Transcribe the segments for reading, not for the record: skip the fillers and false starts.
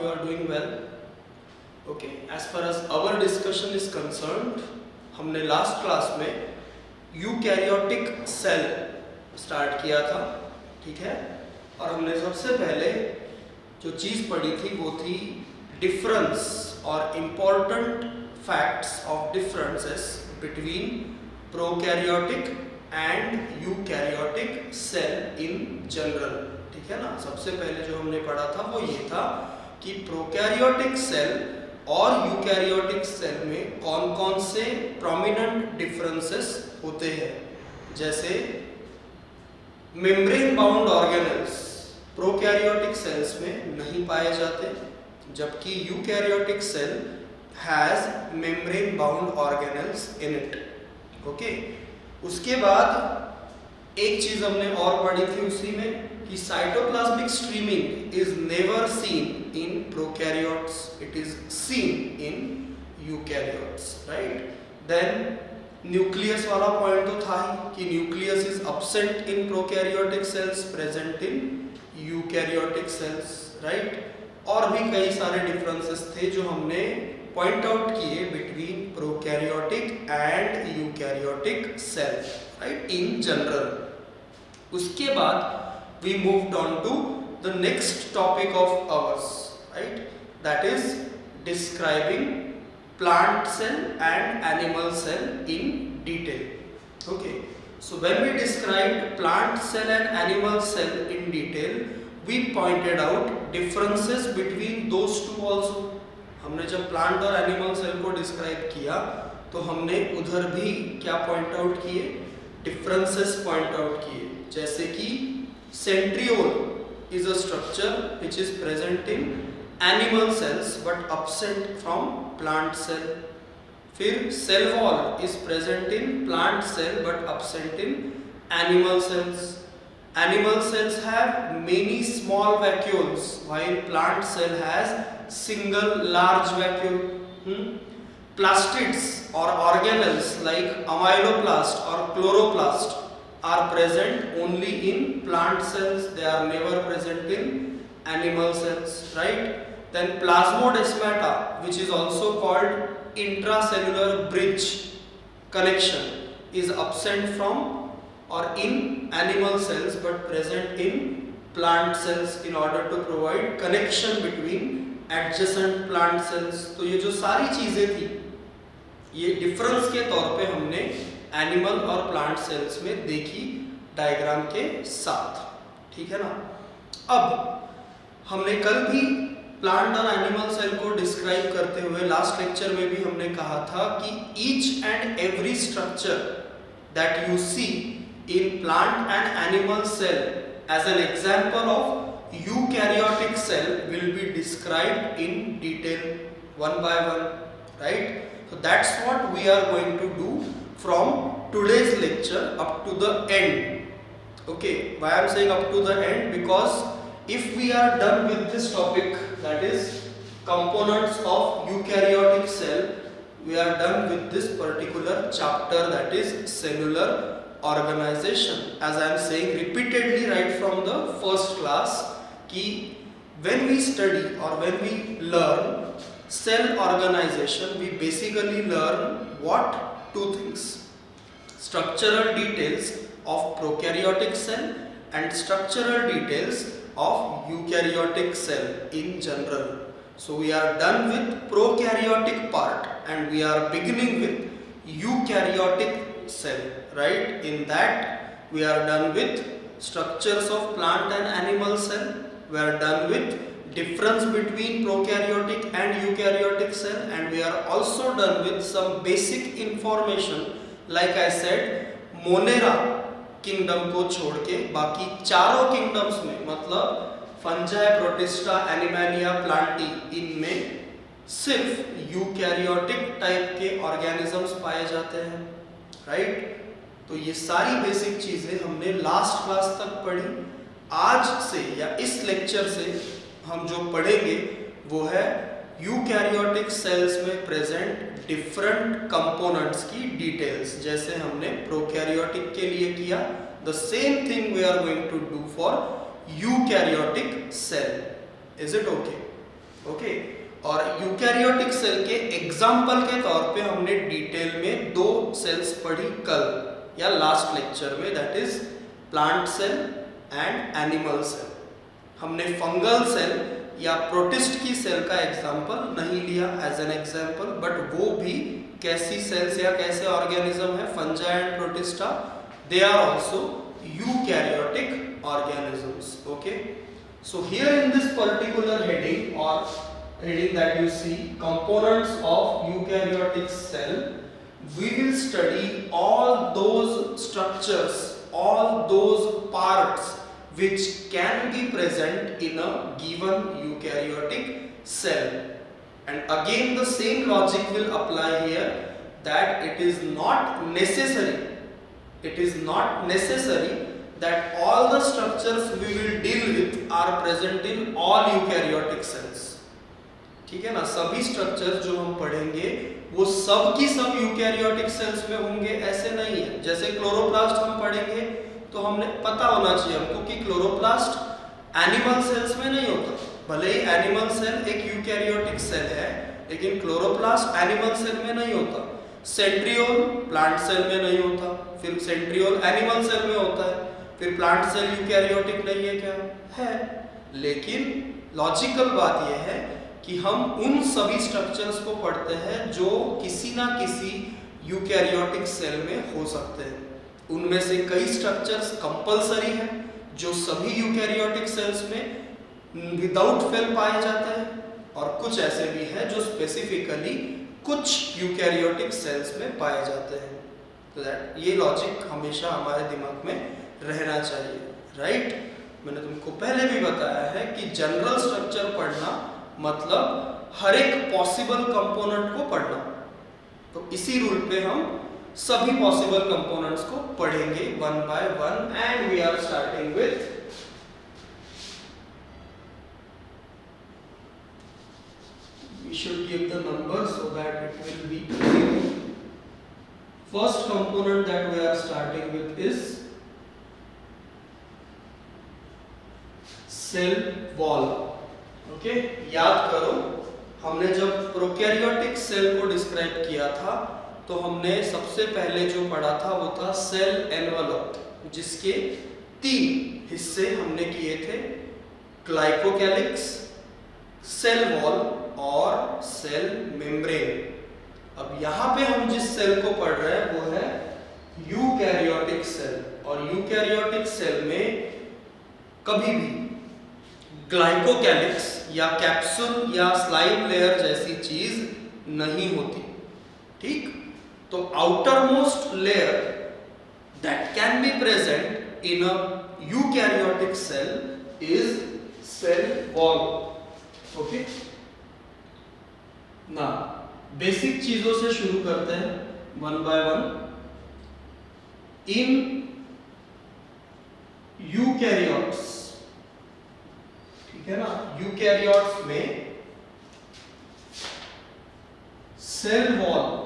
you are doing well. Okay, as far as our discussion is concerned, हमने last class में eukaryotic cell start किया था, ठीक है। और हमने सबसे पहले जो चीज़ पढ़ी थी वो थी डिफरेंस और important facts of differences between prokaryotic and eukaryotic cell in general, ठीक है ना। सबसे पहले जो हमने पढ़ा था वो ये था कि प्रोकैरियोटिक सेल और यूकैरियोटिक सेल में कौन कौन से प्रोमिनेंट डिफरेंसेस होते हैं। जैसे membrane bound organelles prokaryotic cells में नहीं पाए जाते, जबकि eukaryotic cell has membrane bound organelles in it. Okay, उसके बाद एक चीज हमने और पढ़ी थी उसी में कि cytoplasmic streaming is never seen in prokaryotes, it is seen in eukaryotes, right. Then nucleus वाला पॉइंट तो था ही कि nucleus is absent in prokaryotic cells, present in eukaryotic cells, right. और भी कई सारे डिफरेंसेस थे जो हमने पॉइंट आउट किए between prokaryotic and eukaryotic cell, right, in general. उसके बाद we moved on to the next topic of ours, right, that is describing plant cell and animal cell in detail. Okay, so when we described plant cell and animal cell in detail, we pointed out differences between those two also. हमने जब plant और animal cell को describe किया तो हमने उधर भी क्या पॉइंट आउट किए, डिफरेंसेस पॉइंट आउट किए। जैसे कि centriole is a structure which is present in animal cells but absent from plant cell. फिर cell wall is present in plant cell but absent in animal cells. Animal cells have many small vacuoles while plant cell has single large vacuole. Plastids or organelles like amyloplast or chloroplast are present only in plant cells, they are never present in animal cells, right. Then plasmodesmata, which is also called intracellular bridge connection, is absent from or in animal cells but present in plant cells in order to provide connection between adjacent plant cells. तो ये जो सारी चीजें थी ये difference के तौर पे हमने एनिमल और प्लांट सेल्स में देखी डायग्राम के साथ, ठीक है ना। अब हमने कल भी प्लांट और एनिमल सेल को डिस्क्राइब करते हुए लास्ट लेक्चर में भी हमने कहा था कि each and every structure that you see in plant and animal cell as an example of eukaryotic cell will be described in detail one by one, right. So that's what we are going to do from today's lecture up to the end. Okay, why I am saying up to the end? Because if we are done with this topic, that is components of eukaryotic cell, we are done with this particular chapter, that is cellular organization. As I am saying repeatedly right from the first class कि when we study or when we learn cell organization, we basically learn what? Two things: structural details of prokaryotic cell and structural details of eukaryotic cell in general. So we are done with prokaryotic part and we are beginning with eukaryotic cell, right. In that we are done with structures of plant and animal cell, we are done with difference between prokaryotic and eukaryotic cell, and we are also done with some basic information. Like I said, Monera kingdom को छोड़ के बाकी चारों kingdoms में, मतलब fungi, protista, एनिमैलिया, Plantae, इनमें सिर्फ eukaryotic type के ऑर्गेनिजम्स पाए जाते हैं, राइट। तो ये सारी बेसिक चीजें हमने लास्ट क्लास तक पढ़ी। आज से या इस लेक्चर से हम जो पढ़ेंगे वो है यूकैरियोटिक सेल्स में प्रेजेंट डिफरेंट कंपोनेंट्स की डिटेल्स, जैसे हमने प्रोकैरियोटिक के लिए किया। The same thing we are going to do for eukaryotic cell. Is it okay? Okay. और यूकैरियोटिक सेल के एग्जाम्पल के तौर पे हमने डिटेल में 2 सेल्स पढ़ी कल या लास्ट लेक्चर में, that is plant cell and animal cell. हमने फंगल सेल या प्रोटिस्ट की सेल का एग्जाम्पल नहीं लिया एज एन एग्जाम्पल, बट वो भी कैसी सेल्स या कैसे ऑर्गेनिज्म है, fungi and protista, they are also eukaryotic organisms. Okay, so here in this particular heading or heading that you see, components of eukaryotic cell, we will study all those structures, all those parts which can be present in a given eukaryotic cell. And again the same logic will apply here, that it is not necessary that all the structures we will deal with are present in all eukaryotic cells। ठीक है ना, सभी structures जो हम पढ़ेंगे वो सब की सब यूकैरियोटिक सेल्स में होंगे ऐसे नहीं है। जैसे क्लोरोप्लास्ट हम पढ़ेंगे तो हमने पता होना चाहिए हमको कि क्लोरोप्लास्ट एनिमल सेल्स में नहीं होता। भले ही एनिमल सेल एक यूकैरियोटिक सेल है, लेकिन क्लोरोप्लास्ट एनिमल सेल में नहीं होता। सेंट्रियोल प्लांट सेल में नहीं होता, फिर सेंट्रियोल एनिमल सेल में होता है, फिर प्लांट सेल यूकैरियोटिक नहीं है क्या? है। लेकिन लॉजिकल बात यह है कि हम उन सभी स्ट्रक्चर्स को पढ़ते हैं जो किसी ना किसी यूकैरियोटिक सेल में हो सकते हैं। उनमें से कई स्ट्रक्चर्स कंपलसरी हैं जो सभी यूकैरियोटिक सेल्स में विदाउट फेल पाए जाते हैं, और कुछ ऐसे भी हैं जो स्पेसिफिकली कुछ यूकैरियोटिक सेल्स में पाए जाते हैं। तो दैट ये लॉजिक हमेशा हमारे दिमाग में रहना चाहिए, राइट? मैंने तुमको पहले भी बताया है कि जनरल स्ट्रक्चर पढ़ना मतलब हर एक पॉसिबल कंपोनेंट को पढ़ना। तो इसी रूल पे हम सभी पॉसिबल कंपोनेंट्स को पढ़ेंगे one by one, and we are starting with we should give the number so that it will be clear. First component that we are starting with is cell wall. Okay, याद करो हमने जब prokaryotic cell को describe किया था तो हमने सबसे पहले जो पढ़ा था वो था सेल एनवलप, जिसके 3 हिस्से हमने किए थे, ग्लाइकोकैलिक्स, सेल वॉल और सेल मेम्ब्रेन। अब यहाँ पे हम जिस सेल को पढ़ रहे हैं वो है यूकैरियोटिक सेल, और यूकैरियोटिक सेल में कभी भी ग्लाइकोकैलिक्स या कैप्सूल या स्लाइम लेयर जैसी चीज नहीं होती। ठीक, तो outer most layer that can be present in a eukaryotic cell is cell wall. Okay, ना बेसिक चीजों से शुरू करते हैं one by one. In eukaryotes, ठीक है ना, यूकैरियोट्स में cell wall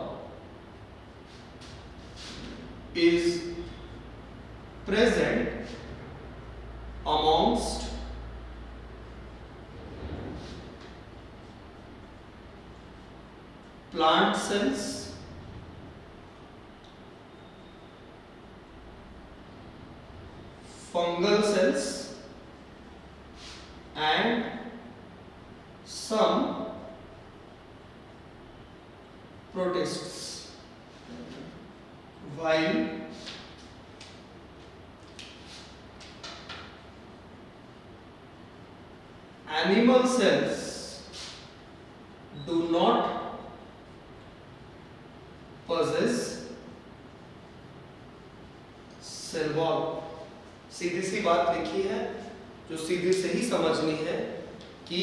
is present amongst plant cells, fungal cells and some protists, while animal cells do not possess cell wall। सीधी सी बात लिखी है जो सीधी से ही समझनी है कि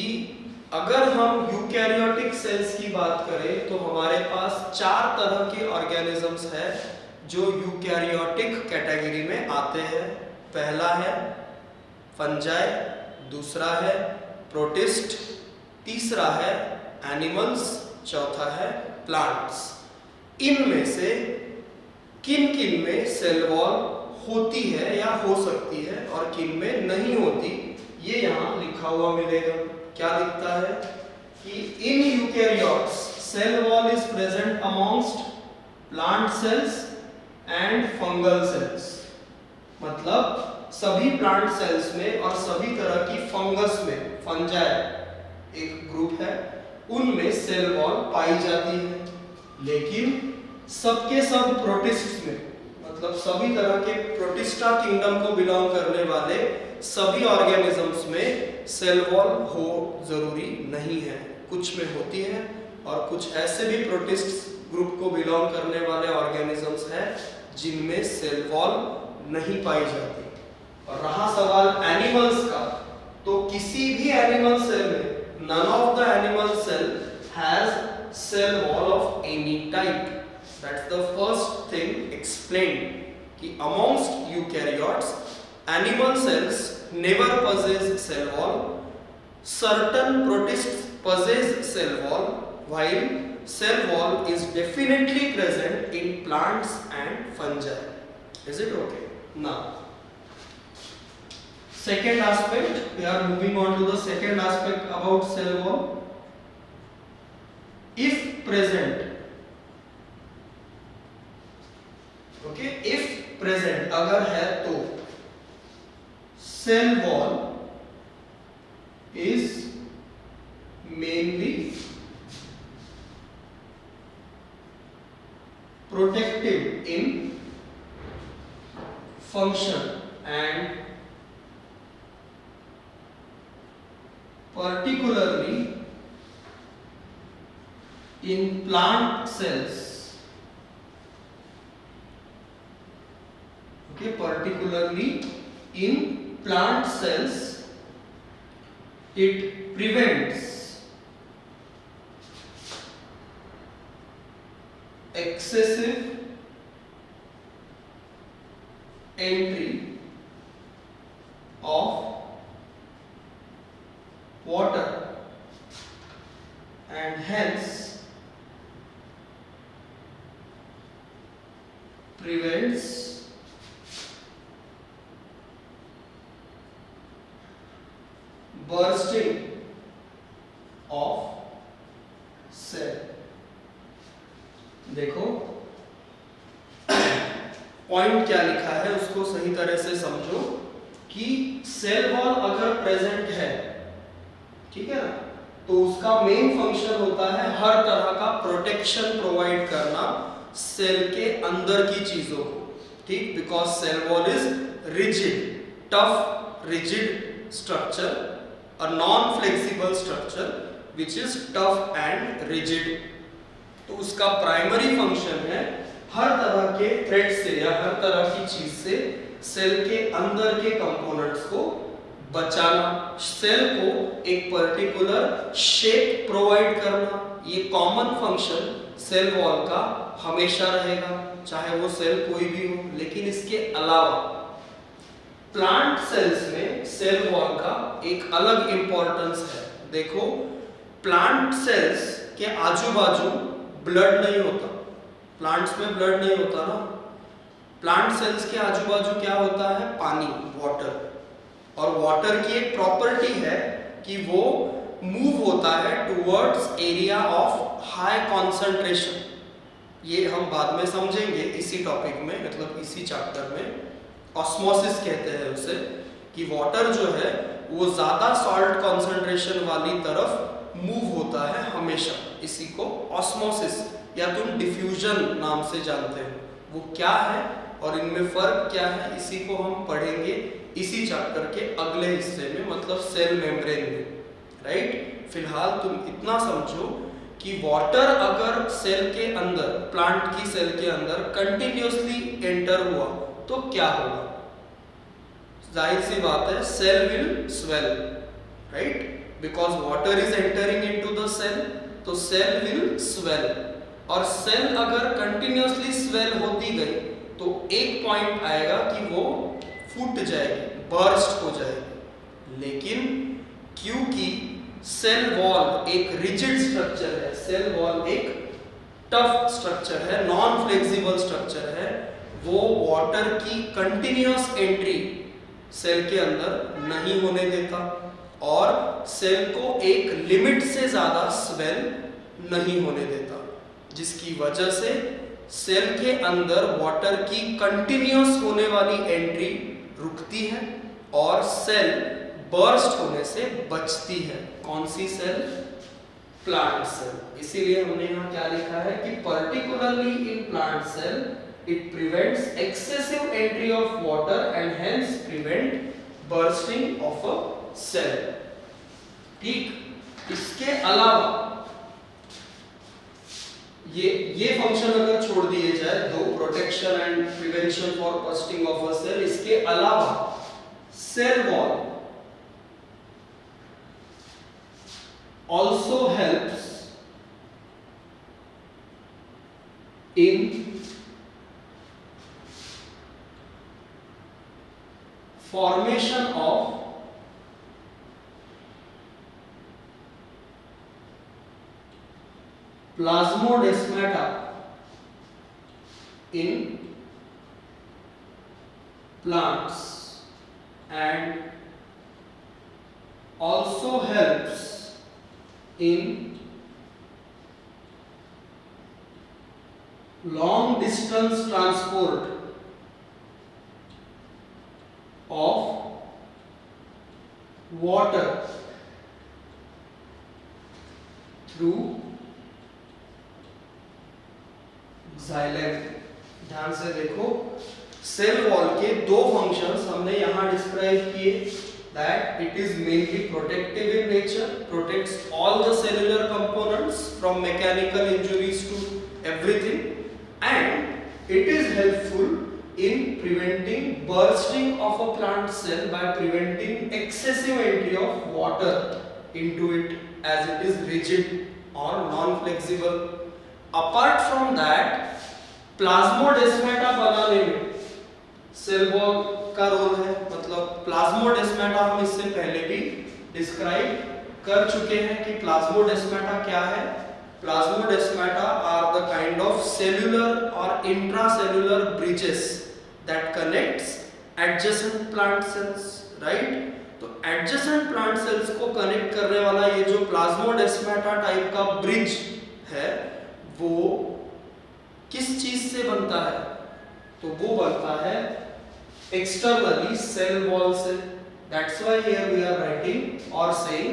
अगर हम यूकैरियोटिक सेल्स की बात करें तो हमारे पास 4 तरह के ऑर्गेनिजम्स हैं जो यूकैरियोटिक कैटेगरी में आते हैं। पहला है फंजाई, दूसरा है प्रोटिस्ट, तीसरा है एनिमल्स, चौथा है प्लांट्स। इनमें से किन किन में सेल वॉल होती है या हो सकती है और किन में नहीं होती, ये यहाँ लिखा हुआ मिलेगा। क्या दिखता है? कि in eukaryotes cell wall is present amongst plant cells and fungal cells, मतलब सभी प्लांट सेल्स में और सभी तरह की फंगस में, फंजाई एक ग्रुप है, उनमें सेल वॉल पाई जाती है। लेकिन सबके सब प्रोटिस्ट्स में, मतलब सभी तरह के प्रोटिस्टा किंगडम को बिलोंग करने वाले सभी ऑर्गेनिजम्स में सेल वॉल हो जरूरी नहीं है। कुछ में होती है और कुछ ऐसे भी प्रोटिस्ट ग्रुप को बिलोंग करने वाले ऑर्गेनिजम्स हैं जिनमें सेल वॉल नहीं पाई जाती। और रहा सवाल एनिमल्स का, तो किसी भी एनिमल सेल में none of the animal cell has cell wall of any type. That's the first thing explained कि amongst eukaryotes animal cells never possess cell wall. Certain protists possess cell wall, while cell wall is definitely present in plants and fungi. Is it okay? Now, second aspect, we are moving on to the second aspect about cell wall. If present, okay, if present अगर है तो cell wall is mainly protective in function and particularly in plant cells. Okay, particularly in plant cells, it prevents excessive entry of water and hence prevents bursting of cell. देखो point क्या लिखा है उसको सही तरह से समझो कि सेल वॉल अगर प्रेजेंट है, ठीक है ना, तो उसका मेन फंक्शन होता है हर तरह का प्रोटेक्शन प्रोवाइड करना सेल के अंदर की चीजों को, ठीक, because cell wall is rigid, tough rigid structure, a non-flexible structure which is tough and rigid. तो उसका प्राइमरी फंक्शन है हर तरह के थ्रेड से या हर तरह की चीज से सेल के अंदर के कंपोनेंट्स को बचाना, सेल को एक पर्टिकुलर शेप प्रोवाइड करना। ये कॉमन फंक्शन सेल वॉल का हमेशा रहेगा, चाहे वो सेल कोई भी हो। लेकिन इसके अलावा प्लांट सेल्स में सेल वॉल का एक अलग इंपॉर्टेंस है। देखो प्लांट सेल्स के आजू बाजू ब्लड नहीं होता, प्लांट्स में ब्लड नहीं होता ना, प्लांट सेल्स के आजू बाजू क्या होता है, पानी, वाटर। और वाटर की एक प्रॉपर्टी है कि वो मूव होता है towards area of high concentration. ये हम बाद में समझेंगे इसी टॉपिक में, मतलब इसी चैप्टर में। ऑस्मोसिस कहते हैं उसे, कि वाटर जो है वो ज्यादा सॉल्ट कॉन्सेंट्रेशन वाली तरफ मूव होता है हमेशा। इसी को ऑस्मोसिस या तुम डिफ्यूजन नाम से जानते हो। वो क्या है और इनमें फर्क क्या है, इसी को हम पढ़ेंगे इसी चैप्टर के अगले हिस्से में, मतलब सेल मेम्ब्रेन में, राइट। फिलहाल तुम इतना समझो कि वाटर अगर सेल के अंदर, प्लांट की सेल के अंदर कंटिन्यूअसली एंटर हुआ तो क्या होगा, जाहिर सी बात है, cell will swell, right, because water is entering into the cell, तो सेल विल स्वेल। और सेल अगर कंटिन्यूअसली स्वेल होती गई तो एक पॉइंट आएगा कि वो फूट जाएगी, बर्स्ट हो जाएगी। लेकिन क्योंकि सेल वॉल एक रिजिड स्ट्रक्चर है, सेल वॉल एक टफ स्ट्रक्चर है, नॉन फ्लेक्सिबल स्ट्रक्चर है, वो वाटर की कंटिन्यूअस एंट्री सेल के अंदर नहीं होने देता। और सेल को एक लिमिट से ज़्यादा स्वेल नहीं होने देता, जिसकी वजह से सेल के अंदर वाटर की कंटिन्यूअस होने वाली एंट्री रुकती है और सेल बर्स्ट होने से बचती है। कौन सी सेल? Plant cell. इसीलिए हमने यहाँ क्या लिखा है कि particularly in plant cell it prevents excessive entry of water and hence prevent bursting of a cell. ठीक, इसके अलावा ये फंक्शन अगर छोड़ दिए जाए, दो protection and prevention for bursting of a cell, इसके अलावा cell wall also helps in formation of plasmodesmata in plants and also helps in long distance transport of water through xylem। ध्यान से देखो, सेल वॉल के दो functions हमने यहां describe किए, that it is mainly protective in nature, protects all the cellular components from mechanical injuries to everything, and it is helpful in preventing bursting of a plant cell by preventing excessive entry of water into it as it is rigid or non-flexible। Apart from that, plasmodesmata बनाने में cell wall का role है। मतलब plasmodesmata हम इससे पहले भी describe कर चुके हैं कि प्लाज्मोडेस्माटा क्या है। Plasmodesmata are the kind of cellular और intracellular bridges that connects adjacent plant cells, right. तो एडजेसेंट प्लांट सेल्स को कनेक्ट करने वाला ये जो प्लाज्मोडेस्माटा टाइप का ब्रिज है, वो किस चीज से बनता है? तो वो बनता है externally cell wall से। That's why here we are writing or saying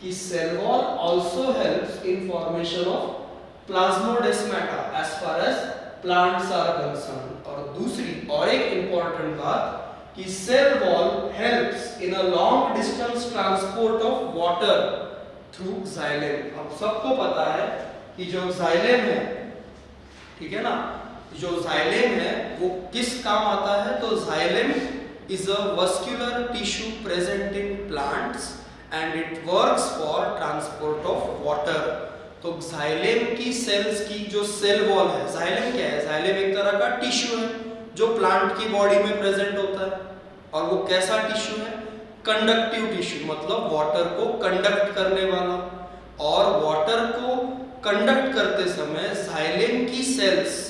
कि cell wall also helps in formation of plasmodesmata as far as plants are concerned। और दूसरी और एक important बात कि cell wall helps in a long distance transport of water through xylem। अब सबको पता है कि जो xylem है, ठीक है ना, जो जाइलेम है वो किस काम आता है? तो xylem is a vascular tissue present in plants and it works for transport of water. तो जाइलेम की सेल्स की जो सेल वॉल है, जाइलेम क्या है? जाइलेम एक तरह का टिश्यू है जो प्लांट की बॉडी में प्रेजेंट होता है। और वो कैसा टिश्यू है? कंडक्टिव टिश्यू, मतलब वाटर को कंडक्ट करने वाला। और वाटर को कंडक्ट करते समय जाइलेम की सेल्स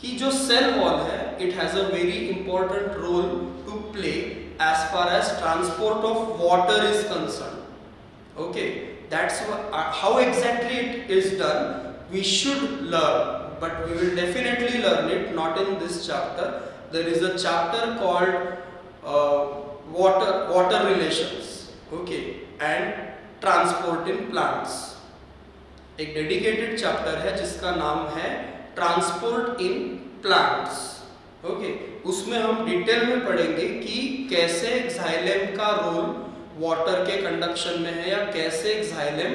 कि जो सेल वॉल है, it has a very important role to play as far as transport of water is concern. Okay, that's how exactly it is done we should learn, but we will definitely learn it not in this chapter. There is a chapter called water relations, okay, and transport in plants. एक dedicated chapter है जिसका नाम है transport in plants, okay. उसमें हम detail में पढ़ेंगे कि कैसे जाइलेम का रोल वाटर के कंडक्शन में है, या कैसे जाइलेम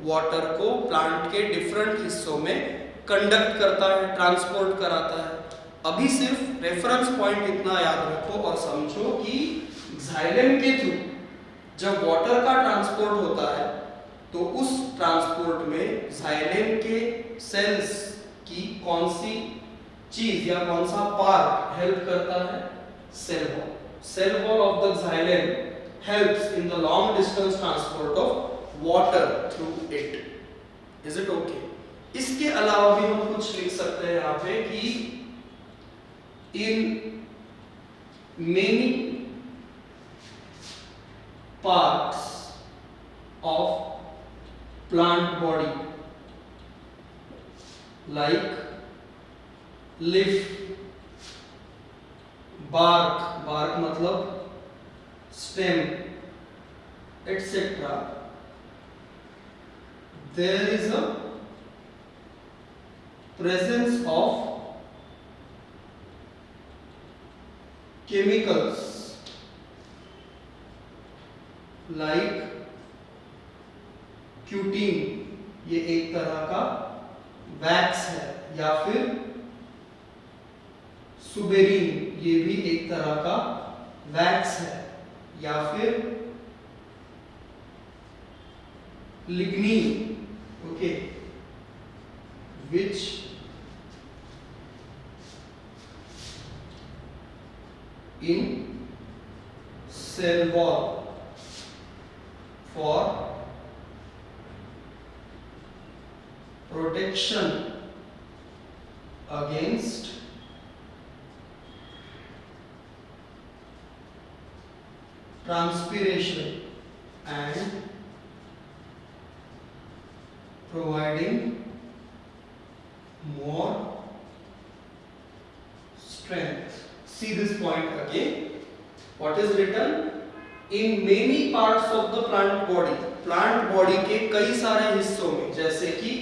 वाटर को प्लांट के डिफरेंट हिस्सों में कंडक्ट करता है, ट्रांसपोर्ट कराता है। अभी सिर्फ रेफरेंस पॉइंट इतना याद रखो और समझो कि जाइलेम के थ्रू जब वाटर का ट्रांसपोर्ट होता है तो उस ट्रांसपोर्ट में जाइलेम के सेल्स की कौन सी चीज या कौन सा पार्ट हेल्प करता है? Cell wall. Cell wall of the xylem helps in the long distance transport of water through it. Is it okay? इसके अलावा भी हम कुछ लिख सकते हैं यहाँ पे कि in many parts of plant body like leaf, bark, bark मतलब stem, etc. There is a presence of chemicals like cutin, ये एक तरह का वैक्स है, या फिर सुबेरीन, ये भी एक तरह का वैक्स है, या फिर लिग्नीन, okay, which in cell wall for protection against transpiration and providing more strength. See this point again. What is written? In many parts of the plant body, plant body के कई सारे हिस्सों में, जैसे कि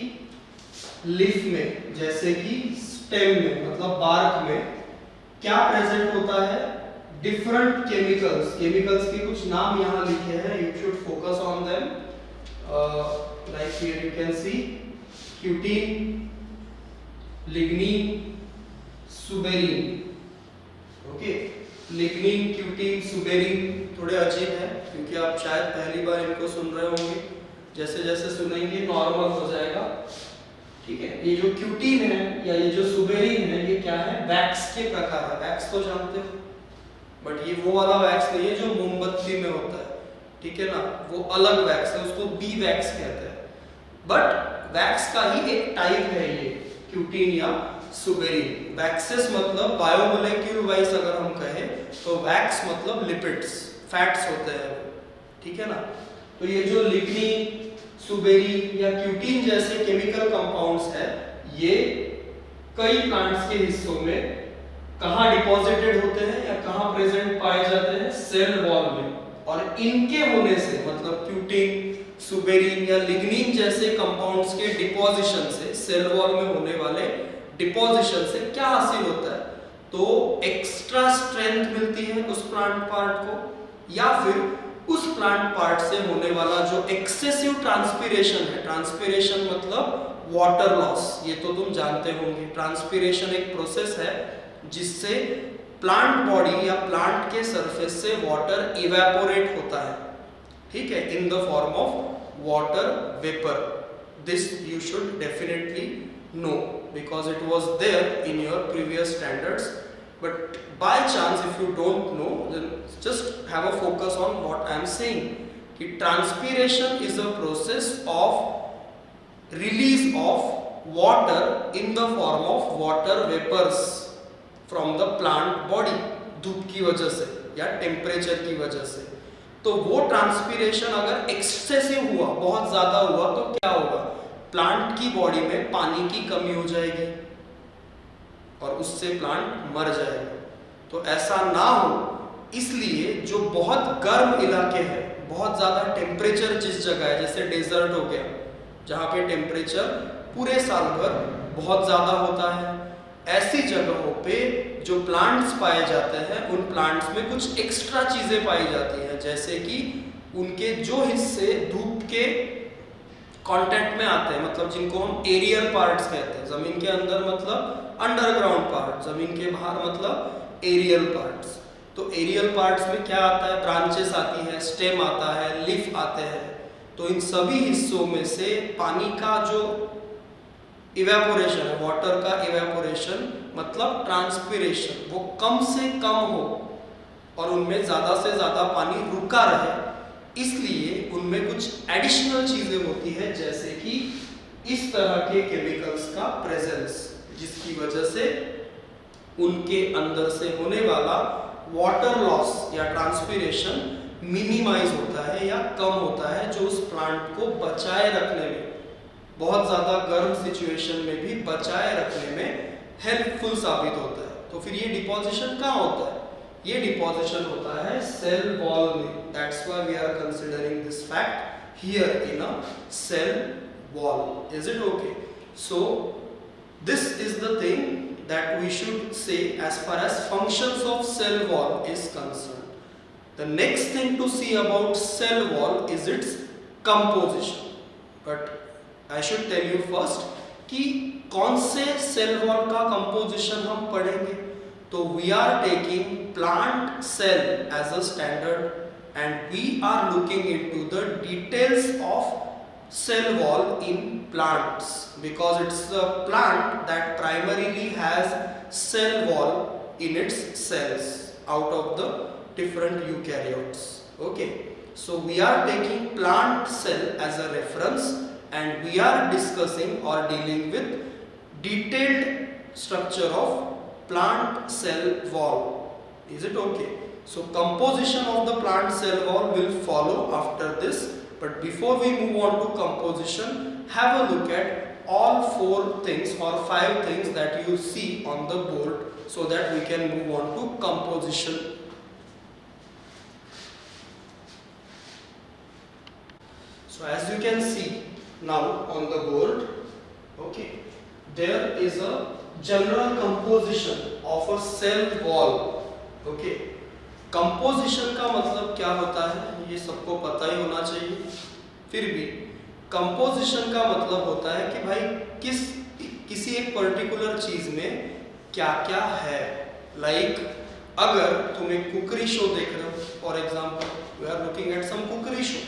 लीफ में, जैसे कि स्टेम में मतलब बार्क में, क्या प्रेजेंट होता है? डिफरेंट केमिकल्स, केमिकल्स के कुछ नाम यहाँ लिखे हैं, you should focus on them, like here you can see cutin, lignin, suberin, okay. Lignin, cutin, suberin थोड़े अजीब है क्योंकि आप शायद पहली बार इनको सुन रहे होंगे, जैसे जैसे सुनेंगे नॉर्मल हो जाएगा, ठीक है। ये जो क्यूटीन है या ये जो सुबेरीन है, ये क्या है? वैक्स के प्रकार है। वैक्स तो जानते हो, बट ये वो वाला वैक्स नहीं है जो मोमबत्ती में होता है, ठीक है ना, वो अलग वैक्स है, उसको बी वैक्स कहते हैं। बट वैक्स का ही एक टाइप है ये क्यूटीन या सुबेरीन। वैक्सेस मतलब बायोमोलेक्यूल वाइज अगर हम कहें तो वैक्स मतलब लिपिड्स, फैट्स होते हैं, ठीक है ना। तो ये जो लिग्नीन, सुबेरीन या क्यूटीन जैसे केमिकल कंपाउंड्स है, ये कई प्लांट्स के हिस्सों में कहाँ डिपॉजिटेड होते हैं या कहाँ प्रेजेंट पाए जाते हैं? सेल वॉल में। और इनके होने से मतलब क्यूटीन, सुबेरीन या लिग्नीन जैसे कंपाउंड्स के डिपोजिशन से, सेल वॉल में होने वाले डिपोजिशन से क्या हासिल होता है? तो एक्स्ट्रा स्ट्रेंथ मिलती है उस प्लांट पार्ट को, या फिर उस प्लांट पार्ट से होने वाला जो एक्सेसिव ट्रांसपीरेशन है, ट्रांसपीरेशन मतलब वाटर लॉस, ये तो तुम जानते होंगे। ट्रांसपीरेशन एक प्रोसेस है जिससे प्लांट बॉडी या प्लांट के सरफेस से वाटर इवेपोरेट होता है, ठीक है, in the form of water vapour. This you should definitely know because it was there in your previous standards, but by chance if you don't know, then just have a focus on what I am saying. कि transpiration is a process of release of water in the form of water vapors from the plant body, धूप की वजह से या temperature की वजह से। तो वो ट्रांसपीरेशन अगर एक्सेसिव हुआ, बहुत ज्यादा हुआ, तो क्या होगा? प्लांट की बॉडी में पानी की कमी हो जाएगी और उससे प्लांट मर जाएगा। तो ऐसा ना हो, इसलिए जो बहुत गर्म इलाके हैं, बहुत ज़्यादा टेम्परेचर जिस जगह है, जैसे डेजर्ट हो गया जहाँ पे टेम्परेचर पूरे साल भर बहुत ज़्यादा होता है, ऐसी जगहों पे जो प्लांट्स पाए जाते हैं, उन प्लांट्स में कुछ एक्स्ट्रा चीज़ें पाई जाती हैं, जैसे कि उनके जो हिस्से धूप के कांटेक्ट में आते हैं, मतलब जिनको हम एरियल पार्ट्स कहते हैं, जमीन के अंदर मतलब अंडरग्राउंड पार्ट, जमीन के बाहर मतलब एरियल पार्ट्स। तो एरियल पार्ट्स में क्या आता है? ब्रांचेस आती है, स्टेम आता है, लीफ आते हैं। तो इन सभी हिस्सों में से पानी का जो इवेपोरेशन है, वाटर का इवेपोरेशन मतलब ट्रांसपीरेशन, वो कम से कम हो और उनमें ज़्यादा से ज़्यादा पानी रुका रहे, इसलिए उनमें कुछ एडिशनल चीज़ें होती है, जैसे कि इस तरह के केमिकल्स का प्रेजेंस, जिसकी वजह से उनके अंदर से होने वाला वाटर लॉस या ट्रांसपीरेशन मिनिमाइज होता है या कम होता है, जो उस प्लांट को बचाए रखने में, बहुत ज़्यादा गर्म सिचुएशन में भी बचाए रखने में हेल्पफुल साबित होता है। तो फिर ये डिपोजिशन कहाँ होता है? ये डिपोजिशन होता है सेल वॉल में। That's why we are considering this fact here in a cell wall. Is it okay? So this is the thing that we should say as far as functions of cell wall is concerned. The next thing to see about cell wall is its composition. But I should tell you first कि कौन से cell wall का composition हम पढ़ेंगे। तो we are taking plant cell as a standard and we are looking into the details of cell wall in plants, because it's a plant that primarily has cell wall in its cells out of the different eukaryotes. Okay, so we are taking plant cell as a reference and we are discussing or dealing with detailed structure of plant cell wall. Is it okay? So composition of the plant cell wall will follow after this. But before we move on to composition, have a look at all 4 things or 5 things that you see on the board so that we can move on to composition. So as you can see now on the board, okay, there is a general composition of a cell wall. Okay. Composition का मतलब क्या होता है ये सबको पता ही होना चाहिए। फिर भी कंपोजिशन का मतलब होता है कि भाई किसी एक पर्टिकुलर चीज में क्या क्या है। लाइक अगर तुम एक कुकरी शो देख रहे हो, for example we are looking at some cookery show,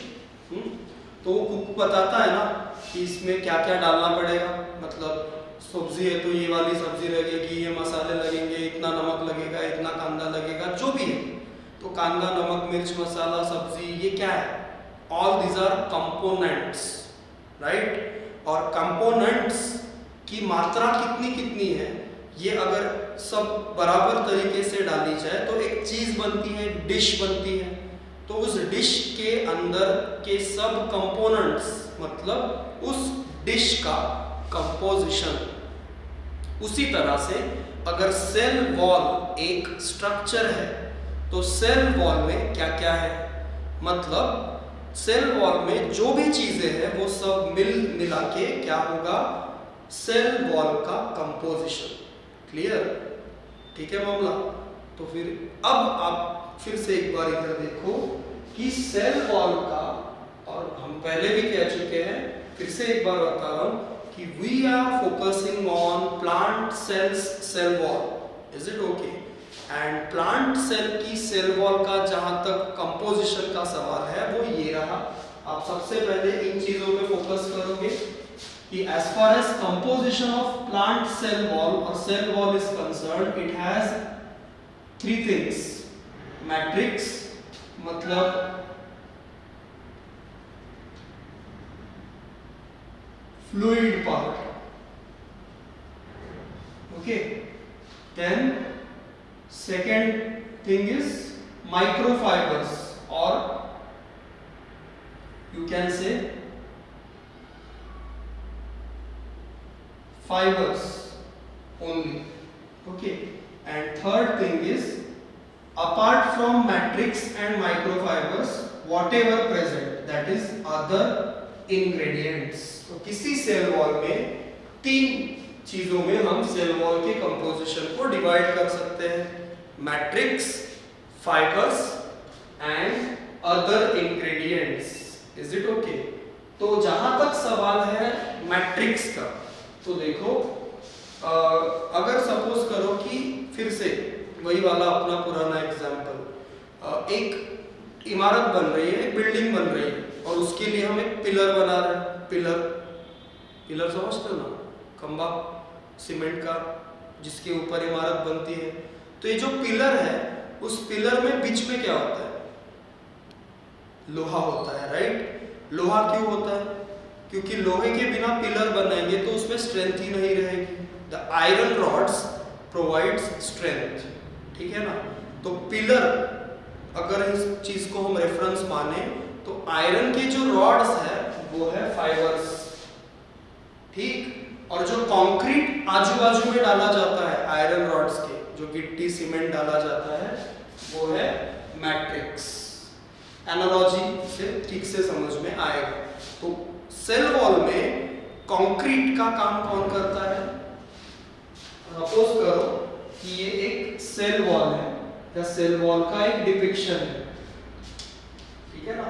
तो वो कुक बताता है ना कि इसमें क्या क्या डालना पड़ेगा। मतलब सब्जी है तो ये वाली सब्जी लगेगी, ये मसाले लगेंगे, इतना नमक लगेगा, इतना कांदा लगेगा, जो भी है। तो कांदा, नमक, मिर्च, मसाला, सब्जी, ये क्या है? All these are components, right. और कंपोनेंट्स की मात्रा कितनी कितनी है, ये अगर सब बराबर तरीके से डाली जाए तो एक चीज बनती है, डिश बनती है। तो उस डिश के अंदर के सब कंपोनेंट्स मतलब उस डिश का कंपोजिशन। उसी तरह से अगर सेल वॉल एक स्ट्रक्चर है तो सेल वॉल में क्या क्या है, मतलब सेल वॉल में जो भी चीजें हैं वो सब मिला के क्या होगा, सेल वॉल का कंपोजिशन। क्लियर? ठीक है मामला। तो फिर अब आप फिर से एक बार इधर देखो कि सेल वॉल का, और हम पहले भी कह चुके हैं, फिर से एक बार बता रहा हूं कि we are focusing on plant cells cell wall. Is it okay? And plant cell की सेल वॉल का जहां तक कंपोजिशन का सवाल है वो ये रहा। आप सबसे पहले इन चीजों पे फोकस करोगे कि as far as composition of plant cell wall और cell wall is concerned, it has 3 things. Matrix मतलब fluid part, okay. Then second thing is microfibers, or you can say fibers only, okay. And third thing is, apart from matrix and microfibers, whatever present, that is other ingredients. तो किसी cell wall में 3 चीजों में हम cell wall के composition को divide कर सकते हैं, matrix, fibres and other ingredients. Is it okay? तो जहां तक सवाल है मैट्रिक्स का, तो देखो अगर सपोज करो कि फिर से वही वाला अपना पुराना एग्जांपल, एक इमारत बन रही है, एक बिल्डिंग बन रही है और उसके लिए हम एक पिलर बना रहे हैं। पिलर समझते हो ना, खंबा सीमेंट का जिसके ऊपर इमारत बनती है। तो ये जो पिलर है, उस पिलर में बीच में क्या होता है? लोहा होता है, राइट। लोहा क्यों होता है? क्योंकि लोहे के बिना पिलर बनाएंगे तो उसमें स्ट्रेंथ ही नहीं रहेगी। The iron rods provides strength, ठीक है ना। तो पिलर अगर इस चीज को हम रेफरेंस माने तो आयरन के जो रॉड्स है वो है फाइबर्स, ठीक। और जो कंक्रीट आजू बाजू में डाला जाता है आयरन रॉड्स के, जो गिट्टी सीमेंट डाला जाता है वो है मैट्रिक्स। एनालॉजी से ठीक से समझ में आएगा। तो सेल वॉल में कंक्रीट का काम कौन करता है? सपोज करो कि ये एक सेल वॉल है या सेल वॉल का एक डिपिक्शन है, ठीक है ना।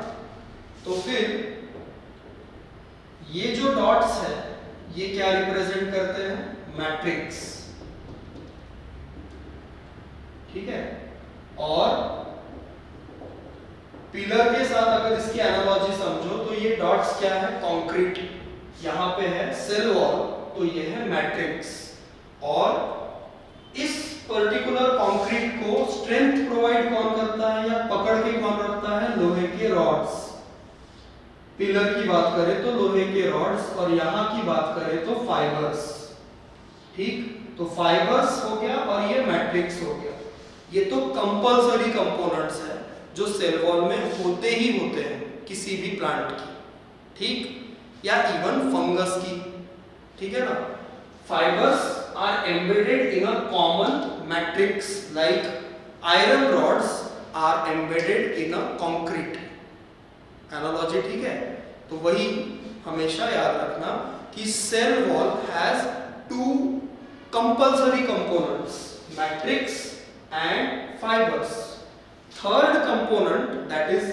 तो फिर ये जो डॉट्स है ये क्या रिप्रेजेंट करते हैं? मैट्रिक्स, ठीक है। और पिलर के साथ अगर इसकी एनालॉजी समझो तो ये डॉट्स क्या है? कंक्रीट। यहां पे है सेल वॉल तो ये है मैट्रिक्स। और इस पर्टिकुलर कंक्रीट को स्ट्रेंथ प्रोवाइड कौन करता है या पकड़ के कौन रखता है? लोहे के रॉड्स। पिलर की बात करें तो लोहे के रॉड्स, और यहां की बात करें तो फाइबर्स, ठीक। तो फाइबर्स हो गया और ये मैट्रिक्स हो गया। ये तो कंपल्सरी कंपोनेंट्स है जो सेल वॉल में होते ही होते हैं किसी भी प्लांट की, ठीक, या इवन फंगस की, ठीक है ना। Fibres are embedded in a common matrix like iron rods are embedded in a concrete. Analogy ठीक है। तो वही हमेशा याद रखना कि cell wall has two compulsory components, matrix and fibres. Third component, that is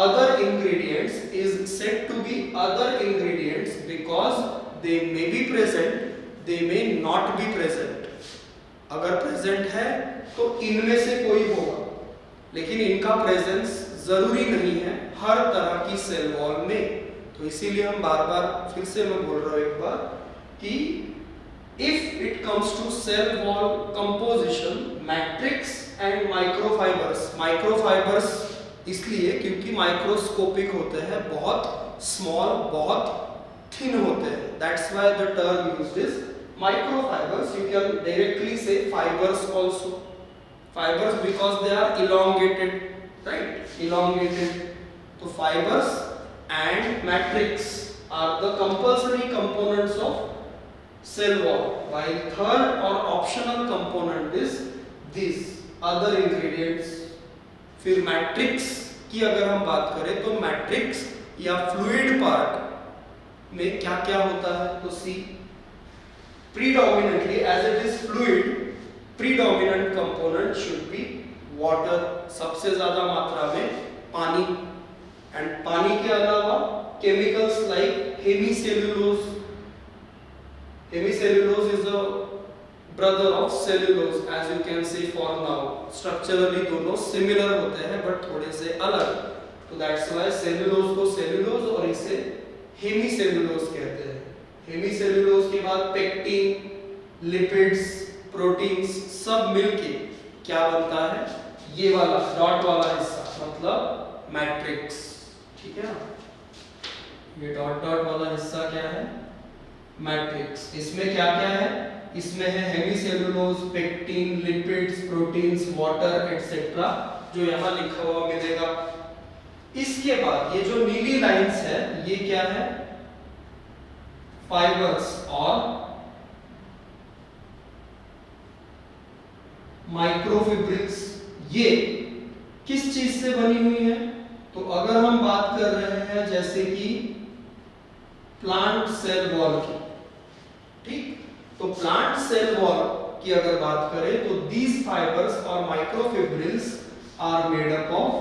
other ingredients, is said to be other ingredients because they may be present, they may not be present. अगर present है तो इनमें से कोई होगा, लेकिन इनका presence जरूरी नहीं है हर तरह की सेल वॉल में। तो इसीलिए हम बार बार फिर से मैं बोल रहा हूँ एक बार कि if it comes to cell wall composition, matrix and microfibers इसलिए क्योंकि माइक्रोस्कोपिक होते हैं, बहुत स्मॉल, बहुत थिन होते हैं। That's why the term used is microfibers. You can directly say fibers also. Fibers because they are elongated, right? Elongated. So fibers and matrix are the compulsory components of cell wall, while third or optional component is this other ingredients. फिर matrix की अगर हम बात करें तो matrix या fluid part में क्या क्या होता है? तो सी, predominantly as it is fluid, predominant component should be water. सबसे ज्यादा मात्रा में पानी, एंड पानी के अलावा chemicals like hemicellulose. Hemicellulose is the brother of cellulose, as you can see for now. Structurally दोनों similar होते हैं but थोड़े से अलग, तो that's why cellulose को cellulose और इसे hemicellulose कहते हैं। hemicellulose के बाद pectin, lipids, proteins सब मिलके क्या बनता है? ये वाला डॉट वाला हिस्सा, मतलब मैट्रिक्स, ठीक है ना। ये डॉट डॉट वाला हिस्सा क्या है? मैट्रिक्स। इसमें क्या क्या है? इसमें है hemicellulose, pectin, lipids, proteins, water etcetera, जो यहाँ लिखा हुआ मिलेगा। इसके बाद ये जो नीली लाइंस है ये क्या है? फाइबर्स और माइक्रोफिब्रिल्स। ये किस चीज से बनी हुई है? तो अगर हम बात कर रहे हैं जैसे कि प्लांट सेल वॉल की, ठीक, तो प्लांट सेल वॉल की अगर बात करें तो these fibers or microfibrils are made up of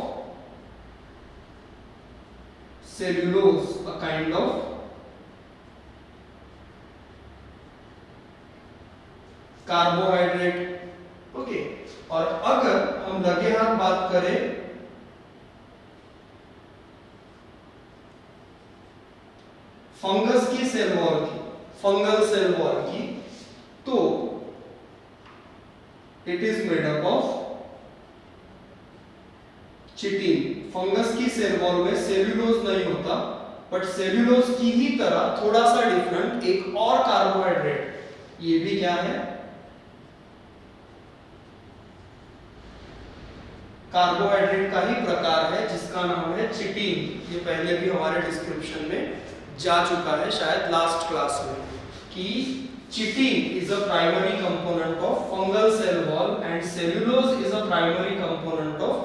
cellulose, a kind of carbohydrate, okay. और अगर हम लगे हाथ बात करें फंगस की सेल वॉल की, फंगल सेल वॉल की, तो it is made up of chitin. Fungus की सेल वॉल में सेल्यूलोज नहीं होता, बट सेल्यूलोज की ही तरह थोड़ा सा डिफरेंट एक और कार्बोहाइड्रेट, ये भी क्या है? कार्बोहाइड्रेट का ही प्रकार है जिसका नाम है चिटिन। ये पहले भी हमारे डिस्क्रिप्शन में जा चुका है, शायद लास्ट क्लास में, कि chitin is a primary component of fungal cell wall and cellulose is a primary component of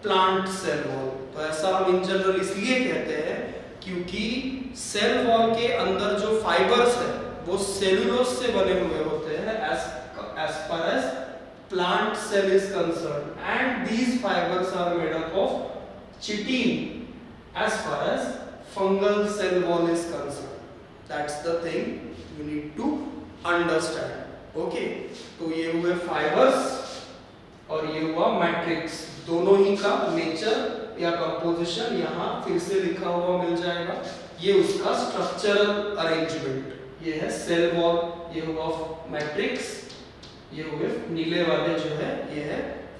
plant cell wall. तो ऐसा हम इन जनरल इसलिए कहते हैं क्योंकि सेल वॉल के अंदर जो फाइबर्स है वो सेल्यूलोज से बने हुए होते हैं as far as plant cell is concerned, and these fibers are made up of chitin as far as fungal cell wall is concerned. That's the thing you need to understand. Okay, तो ये हुए fibres और ये हुआ matrix, दोनों ही का nature या composition यहाँ फिर से लिखा हुआ मिल जाएगा। ये उसका स्ट्रक्चरल अरेंजमेंट, ये है सेल वॉल, ये हुआ मैट्रिक्स, ये हुए नीले वाले जो है ये है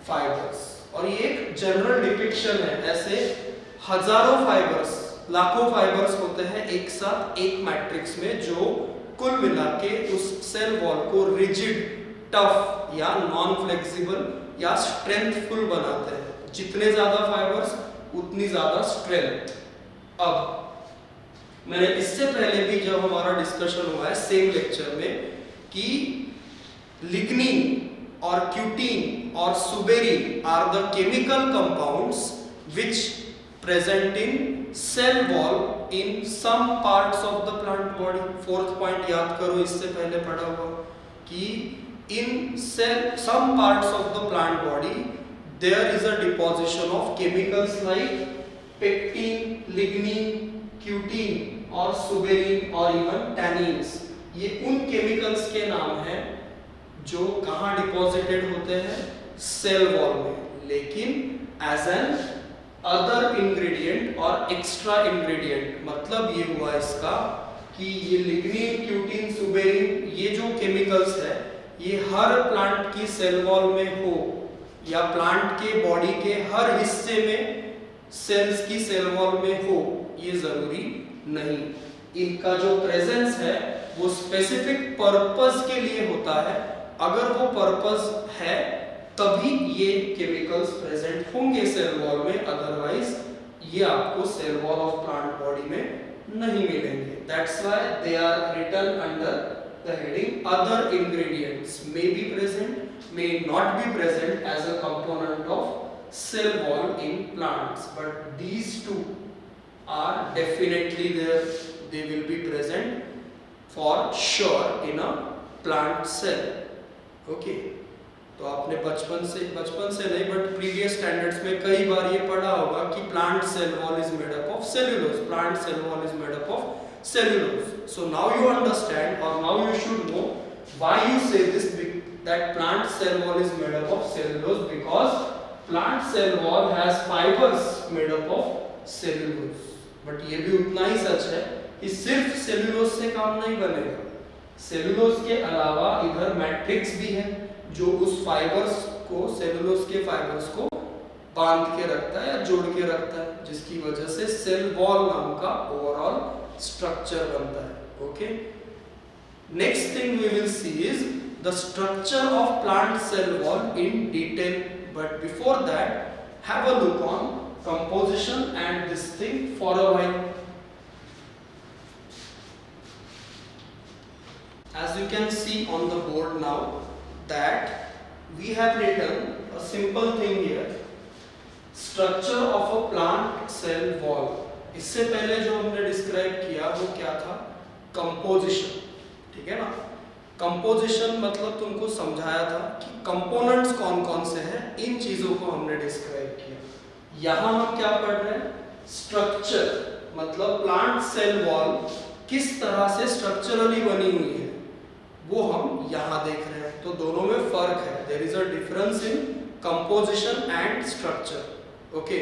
फाइबर्स। और ये एक जनरल डिपिक्शन है, ऐसे हजारों फाइबर्स, लाखों फाइबर्स होते हैं एक साथ एक मैट्रिक्स में, जो कुल मिला के उस सेल वॉल को रिजिड, टफ या नॉन फ्लेक्सिबल या स्ट्रेंथफुल बनाते हैं। जितने ज्यादा फाइबर्स उतनी ज्यादा स्ट्रेंथ। अब मैंने इससे पहले भी जब हमारा डिस्कशन हुआ है सेम लेक्चर में कि लिग्निन और क्यूटीन और suberin are the chemical compounds which present in cell wall in some parts of the plant body. Fourth point याद करो, इससे पहले पढ़ा हुआ कि in cell some parts of the plant body there is a deposition of chemicals like pectin, lignin, cutin और suberin और even tannins. ये उन केमिकल्स के नाम हैं जो कहाँ डिपॉजिटेड होते हैं, सेल वॉल में, लेकिन एज एन अदर इंग्रेडिएंट और एक्स्ट्रा इंग्रेडिएंट। मतलब ये हुआ इसका कि ये लिग्निन, क्यूटीन, सुबेरिन, ये जो केमिकल्स है ये हर प्लांट की सेल वॉल में हो या प्लांट के बॉडी के हर हिस्से में सेल्स की सेल वॉल में हो, ये जरूरी नहीं। इनका जो प्रेजेंस है वो स्पेसिफिक पर्पस के लिए होता है। अगर वो पर्पस है तभी ये केमिकल्स प्रेजेंट होंगे सेल वॉल में, अदरवाइज ये आपको cell wall of plant body में नहीं मिलेंगे। That's why they are written under the heading other ingredients may be present, may not be present as a component of cell wall in plants, but these two are definitely there, they will be present for sure in a plant cell. Okay, तो आपने बचपन से नहीं but previous standards में कई बार ये पढ़ा होगा कि plant cell wall is made up of cellulose, plant cell wall is made up of cellulose. So now you understand और now you should know why you say this that plant cell wall is made up of cellulose, because plant cell wall has fibres made up of cellulose. But ये भी उतना ही सच है कि सिर्फ cellulose से काम नहीं बनेगा, सेल्यूलोज के अलावा इधर मैट्रिक्स भी है जो उस फाइबर्स को, सेल्यूलोज के फाइबर्स को बांध के रखता है या जोड़ के रखता है, जिसकी वजह से सेल वॉल नाम का ओवरऑल स्ट्रक्चर बनता है। Okay, next thing we will see is the structure of plant cell wall in detail, but before that have a look on composition and this thing for a while. As you can see on the board now that we have written a simple thing here, structure of a plant cell wall. इससे पहले जो हमने describe किया वो क्या था, composition, ठीक है ना। कंपोजिशन मतलब तुमको समझाया था कि कंपोनेंट्स कौन कौन से हैं, इन चीजों को हमने डिस्क्राइब किया। यहाँ हम क्या पढ़ रहे हैं, स्ट्रक्चर, मतलब प्लांट सेल वॉल किस तरह से स्ट्रक्चरली बनी हुई है वो हम यहाँ देख रहे हैं। तो दोनों में फर्क है, there is a difference in composition and structure. Okay,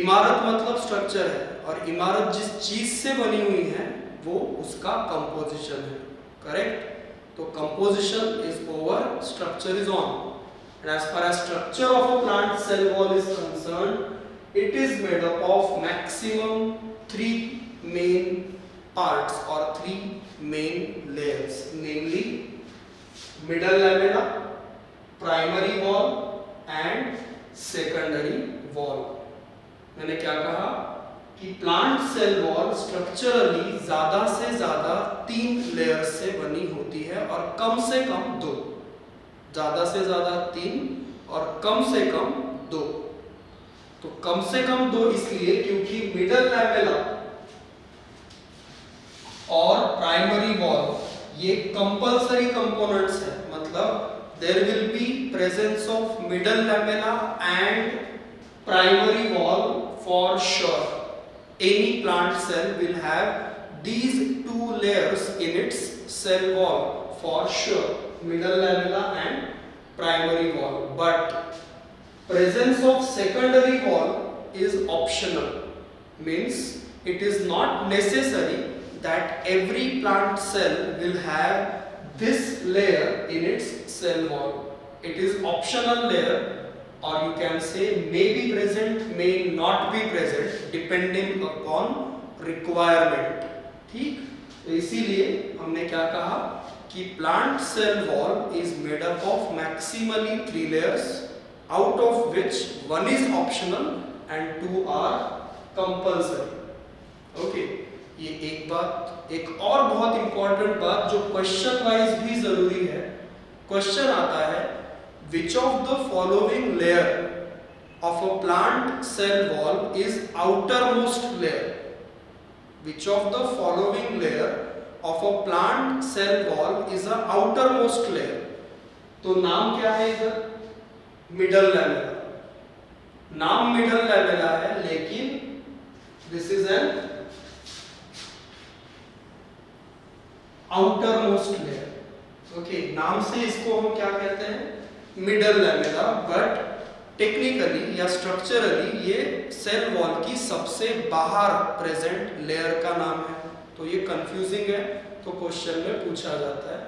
इमारत मतलब स्ट्रक्चर है और इमारत जिस चीज से बनी हुई है वो उसका कंपोजिशन है, करेक्ट। तो composition is over, structure is on. And as far as structure of a plant cell wall is concerned, it is made up of maximum 3 main parts or 3 main layers, namely middle lamella, primary wall and secondary कि plant cell wall structurally ज्यादा से ज्यादा 3 layers से बनी होती है और कम से कम 2, ज्यादा से ज्यादा 3 और कम से कम 2। तो कम से कम 2 इसलिए क्योंकि मिडल लैमेला और प्राइमरी वॉल ये कंपल्सरी कंपोनेंट्स है, मतलब there will be presence of middle lamella and primary wall for sure. Any plant cell will have these 2 layers in its cell wall for sure, middle lamella and primary wall. But presence of secondary wall is optional, means it is not necessary that every plant cell will have this layer in its cell wall. It is optional layer, or you can say may be present, may not be present depending upon requirement. ठीक, तो इसीलिए हमने क्या कहा कि plant cell wall is made up of maximally 3 layers, out of which 1 is optional and 2 are compulsory. Okay, ये एक बात। एक और बहुत इंपॉर्टेंट बात जो क्वेश्चन वाइज भी जरूरी है, क्वेश्चन आता है which of the following layer of a plant cell wall is outer most layer. Which of the following layer of a plant cell wall is a outer most layer. तो नाम क्या है इधर? Middle lamella. नाम middle lamella है, लेकिन this is an outer most layer. Okay, नाम से इसको हम क्या कहते हैं? मिडल लैमेला, बट टेक्निकली या स्ट्रक्चरली ये सेल वॉल की सबसे बाहर प्रेजेंट लेयर का नाम है। तो ये कंफ्यूजिंग है, तो क्वेश्चन में पूछा जाता है।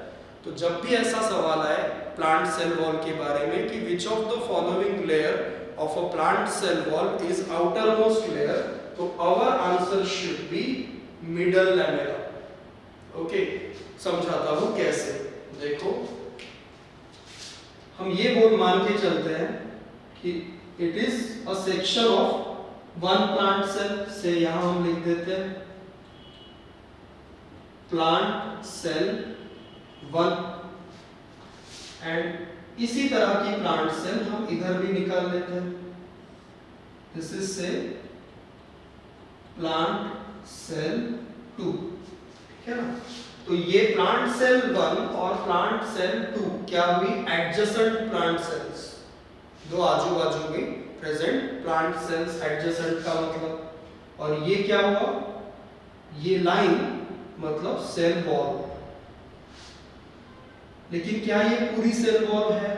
तो जब भी ऐसा सवाल आए प्लांट सेल वॉल के बारे में कि which of the following layer of a plant cell wall is outer most layer, तो our answer should be middle lamella. Okay, समझाता हूं कैसे। देखो, हम ये बोल मान के चलते हैं कि it is a section of 1 plant cell से, यहां हम लिख देते हैं प्लांट सेल 1, एंड इसी तरह की प्लांट सेल हम इधर भी निकाल लेते हैं। दिस इज से प्लांट सेल 2, ठीक है ना। तो ये प्लांट सेल 1 और प्लांट सेल 2 क्या हुई? एडजेसेंट प्लांट सेल्स, दो आजू बाजू में प्रेजेंट प्लांट सेल्स, एडजेसेंट का मतलब। और ये क्या हुआ? ये लाइन मतलब सेल वॉल। लेकिन क्या ये पूरी सेल वॉल है?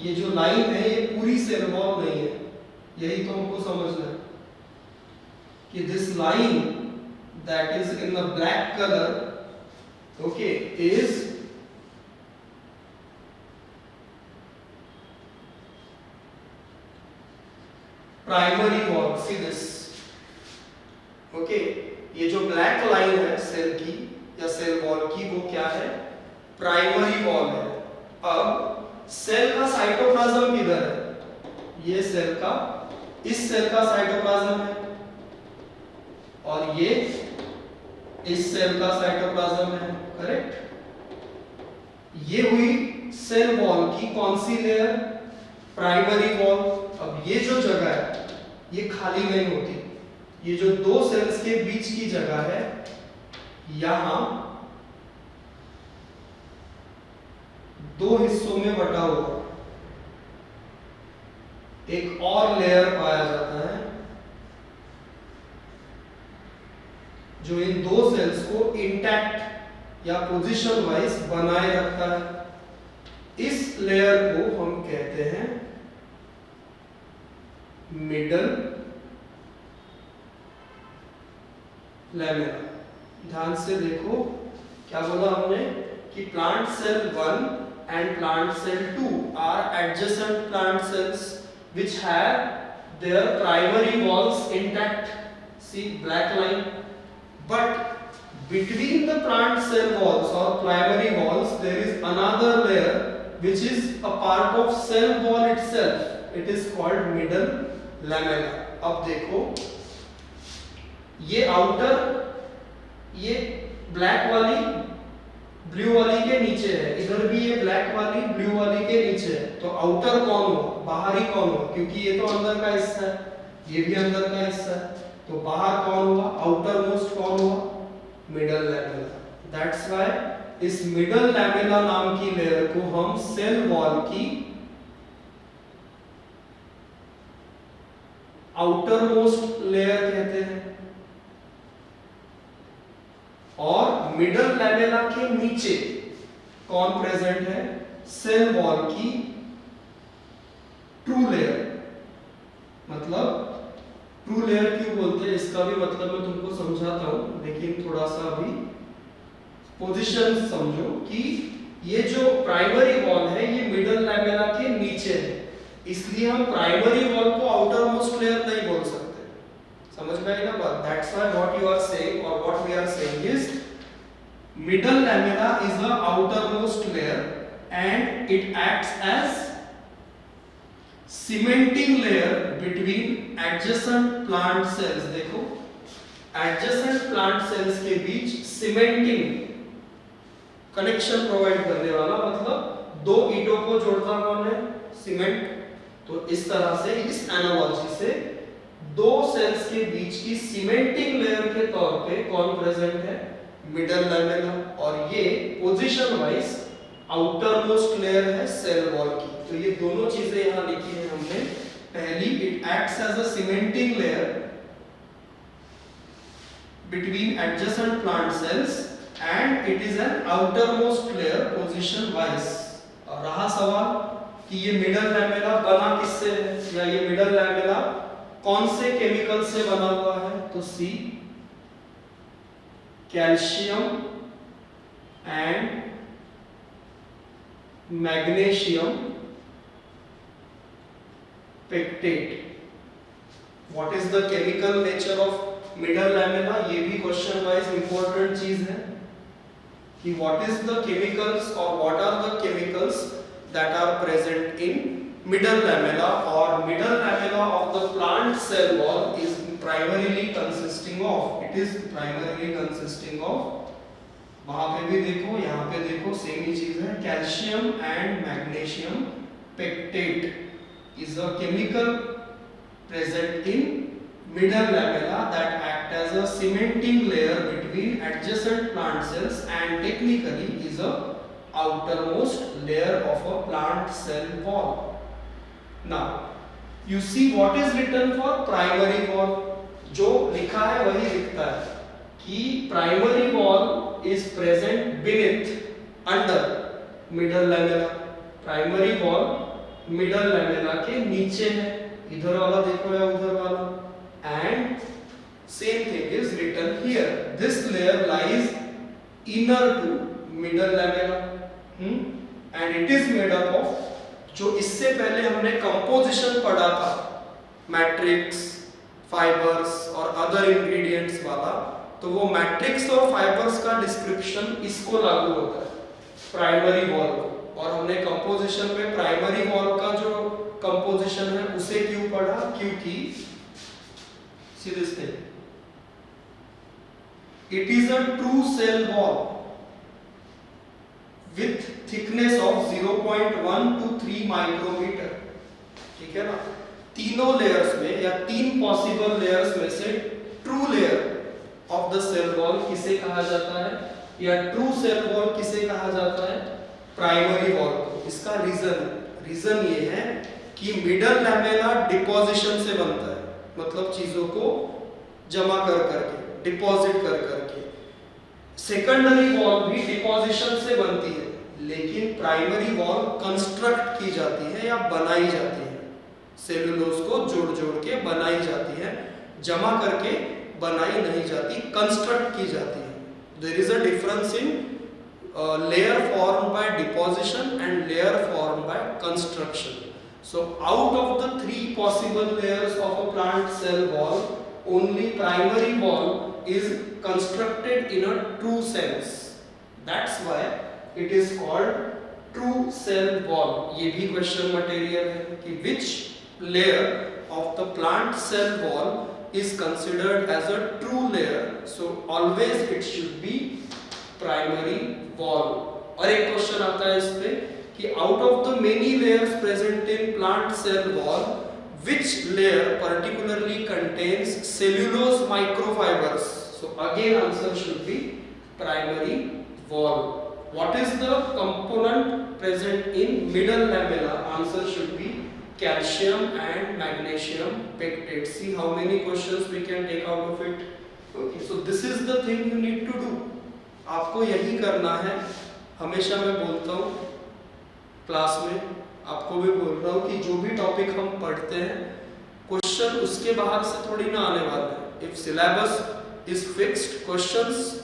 ये जो लाइन है ये पूरी सेल वॉल नहीं है, यही तो हमको समझना है कि this line that is in the black colour, okay, is primary wall. See this, okay, ये जो ब्लैक लाइन है सेल की या सेल वॉल की, वो क्या है? प्राइमरी वॉल है। अब सेल का साइटोप्लाज्म किधर है? ये सेल का, इस सेल का साइटोप्लाज्म है, और ये इस सेल का साइटोप्लाज्म है, करेक्ट। ये हुई सेल वॉल की कौन सी लेयर? Primary wall. अब ये जो जगह है ये खाली नहीं होती, ये जो 2 सेल्स के बीच की जगह है, यहां 2 हिस्सों में बटा हुआ एक और लेयर पाया जाता है जो इन 2 सेल्स को इंटैक्ट या पोजीशन वाइज बनाए रखता है। इस लेयर को हम कहते हैं मिडल लैमेला। ध्यान से देखो क्या बोला हमने कि plant cell 1 and plant cell 2 are adjacent plant cells which have their primary walls intact. See black line. But between the plant cell walls or primary walls there is another layer which is a part of cell wall itself. It is called middle lamella. अब देखो ये outer, ये black वाली blue वाली के नीचे है, इधर भी ये ब्लैक वाली ब्लू वाली के नीचे है, तो आउटर कौन हुआ, बाहरी कौन हुआ, क्योंकि ये तो अंदर का हिस्सा है, ये भी अंदर का हिस्सा है, तो बाहर कौन हुआ, आउटर मोस्ट कौन हुआ, मिडल लैमेला। दैट्स व्हाई इस मिडल लैमेला नाम की लेयर को हम सेल वॉल की आउटर मोस्ट लेयर कहते हैं। और मिडल लैमेला के नीचे कौन प्रेजेंट है, सेल वॉल की ट्रू लेयर। मतलब ट्रू लेयर क्यों बोलते हैं इसका भी मतलब मैं तुमको समझाता हूं, लेकिन थोड़ा सा अभी पोजीशन समझो कि ये जो प्राइमरी वॉल है ये मिडल लैमेला के नीचे है, इसलिए हम प्राइमरी वॉल को आउटर मोस्ट लेयर नहीं बोल सकते। समझ में आई ना बात? That's why what you are saying और what we are saying is middle lamella is the outer most layer and it acts as cementing layer between adjacent plant cells. देखो एडजेसेंट प्लांट सेल्स के बीच cementing connection provide करने वाला, मतलब दो ईंटों को जोड़ता कौन है, सीमेंट। तो इस तरह से, इस एनालॉजी से दो सेल्स के बीच की सीमेंटिंग लेयर के तौर पे कौन प्रेजेंट है, मिडल लैमेला। और ये position wise outer most layer है सेल वॉल की। तो ये दोनों चीजें यहां लिखी है हमने। पहली, it acts as a cementing layer between adjacent plant cells and it is an outer most layer position wise. और रहा सवाल कि ये मिडल लैमेला बना किससे है, या ये मिडल लैमेला कौन से केमिकल से बना हुआ है, तो see calcium and magnesium pectate. What is the chemical nature of middle lamella, ये भी क्वेश्चन वाइज इंपॉर्टेंट चीज है कि व्हाट इज द केमिकल्स और what are the chemicals that are present in middle lamella, or middle lamella of the plant cell wall is primarily consisting of, it is primarily consisting of, वहां पे भी देखो यहाँ पे देखो same ही चीज है, calcium and magnesium pectate is a chemical present in middle lamella that act as a cementing layer between adjacent plant cells and technically is a outermost layer of a plant cell wall. Now you see what is written for primary wall, जो लिखा है वही लिखता है कि primary wall is present beneath, under middle lamella। primary wall middle lamella के नीचे है, इधर वाला देखो या उधर वाला। and same thing is written here, this layer lies inner to middle lamella and it is made up of, जो इससे पहले हमने कंपोजिशन पढ़ा था मैट्रिक्स, फाइबर्स और अदर इंग्रेडिएंट्स वाला, तो वो मैट्रिक्स और फाइबर्स का डिस्क्रिप्शन इसको लागू होता है प्राइमरी वॉल को। और हमने कंपोजिशन में प्राइमरी वॉल का जो कंपोजिशन है उसे क्यों पढ़ा, क्योंकि see this thing, it is a true cell wall with thickness of 0.1 to 3 micrometer। ठीक है ना? तीनों लेयर्स में या तीन पॉसिबल लेयर्स में से true layer of the cell wall किसे कहा जाता है, या ट्रू सेल वॉल किसे कहा जाता है, प्राइमरी वॉल को। इसका रीजन ये है कि मिडल लैमेला डिपोजिशन से बनता है, मतलब चीजों को जमा कर करके, डिपॉजिट कर करके। सेकेंडरी वॉल भी डिपोजिशन से बनती है, लेकिन प्राइमरी वॉल कंस्ट्रक्ट की जाती है या बनाई जाती है, सेलुलोज को जोड़ जोड़ के बनाई जाती है, जमा करके बनाई नहीं जाती, कंस्ट्रक्ट की जाती है। There is a difference in layer formed by deposition and layer formed by construction. So out of the three possible layers of a plant cell wall, only primary wall is constructed in a true sense. That's why it is called true cell wall. ये भी question material है कि which layer of the plant cell wall is considered as a true layer, so always it should be primary wall. और एक question आता है इस पे कि out of the many layers present in plant cell wall, which layer particularly contains cellulose microfibers? So again answer should be primary wall. What is the component present in middle lamella? Answer should be calcium and magnesium pectate. See how many questions we can take out of it. Okay, so this is the thing you need to do. आपको यही करना है. हमेशा मैं बोलता हूँ class में, आपको भी बोल रहा हूँ कि जो भी टॉपिक हम पढ़ते हैं क्वेश्चन उसके बाहर से थोड़ी ना आने वाला है. If syllabus is fixed, questions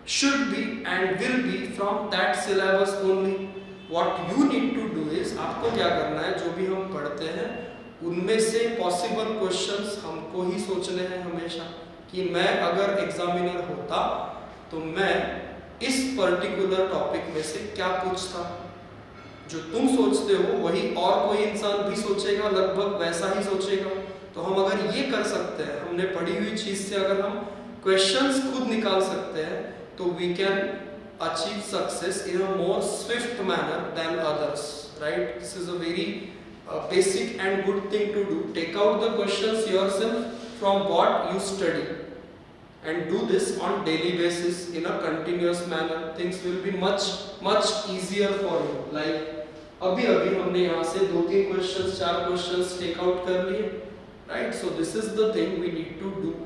should be and will be from that syllabus only. What you need to do is, आपको क्या करना है, जो भी हम पढ़ते हैं उनमें से पॉसिबल क्वेश्चंस हमको ही सोचने हैं हमेशा कि मैं अगर एग्जामिनर होता तो मैं इस पर्टिकुलर टॉपिक में से क्या पूछता. जो तुम सोचते हो वही और कोई इंसान भी सोचेगा, लगभग वैसा ही सोचेगा. तो हम अगर ये कर सकते हैं, हमने पढ़ी हुई चीज से अगर हम क्वेश्चंस खुद निकाल सकते हैं, तो we can achieve success in a more swift manner than others, right? This is a very basic and good thing to do. Take out the questions yourself from what you study and do this on daily basis in a continuous manner. Things will be much easier for you. Like अभी हमने यहाँ से 2-3 questions, 4 questions take out कर लिए, right? So this is the thing we need to do.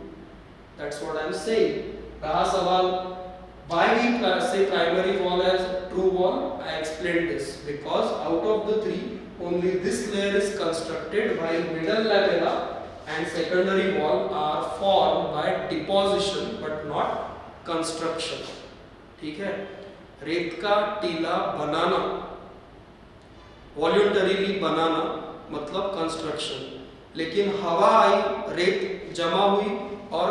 That's what I'm saying. रहा सवाल why we say primary wall as true wall? I explained this because out of the three, only this layer is constructed, while middle lamella and secondary wall are formed by deposition but not construction. ठीक है? रेत का टीला बनाना, voluntarily बनाना मतलब construction. लेकिन हवा आई, रेत जमा हुई और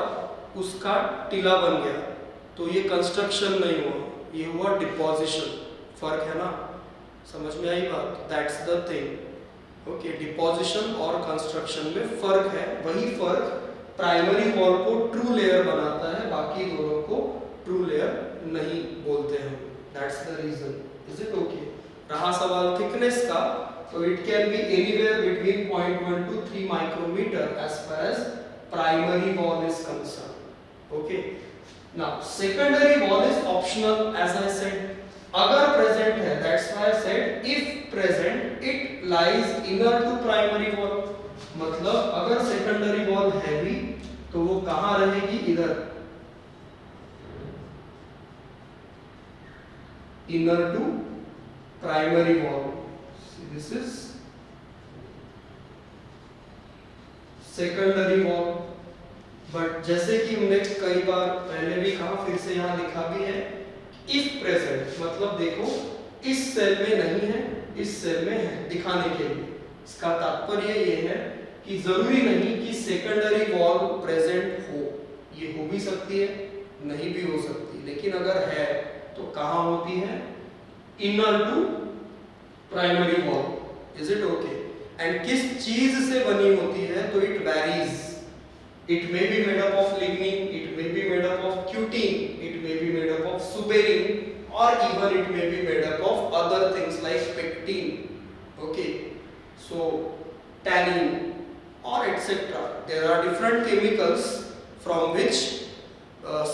उसका टीला बन गया, तो ये कंस्ट्रक्शन नहीं हुआ, ये हुआ डिपोजिशन. फर्क है ना, समझ में आई बात? That's the thing. Okay, deposition और कंस्ट्रक्शन में फर्क है. वही फर्क प्राइमरी वॉल को ट्रू लेयर बनाता है, बाकी दोनों को ट्रू लेयर नहीं बोलते हैं. That's the reason. Is it okay? रहा सवाल थिकनेस का, तो it can be anywhere between 0.1 to 3 micrometre as far as primary wall is concern. Okay, now secondary wall is optional as I said. अगर present है, that's why I said if present it lies inner to primary wall. मतलब अगर secondary wall heavy तो वो कहाँ रहेगी? इधर, inner to primary wall. See, this is secondary wall. But जैसे कि हमने कई बार पहले भी कहा, फिर से यहाँ लिखा भी है, इफ प्रेजेंट मतलब देखो इस सेल में नहीं है, इस सेल में है, दिखाने के लिए. इसका तात्पर्य ये है कि जरूरी नहीं कि सेकेंडरी वॉल प्रेजेंट हो. ये हो भी सकती है, नहीं भी हो सकती, लेकिन अगर है तो कहाँ होती है? Inner to primary wall. Is it okay? And किस चीज से बनी होती है? तो it varies. It may be made up of lignin, it may be made up of cutin, it may be made up of suberin, or even it may be made up of other things like pectin. Okay, so tannin or etc. There are different chemicals from which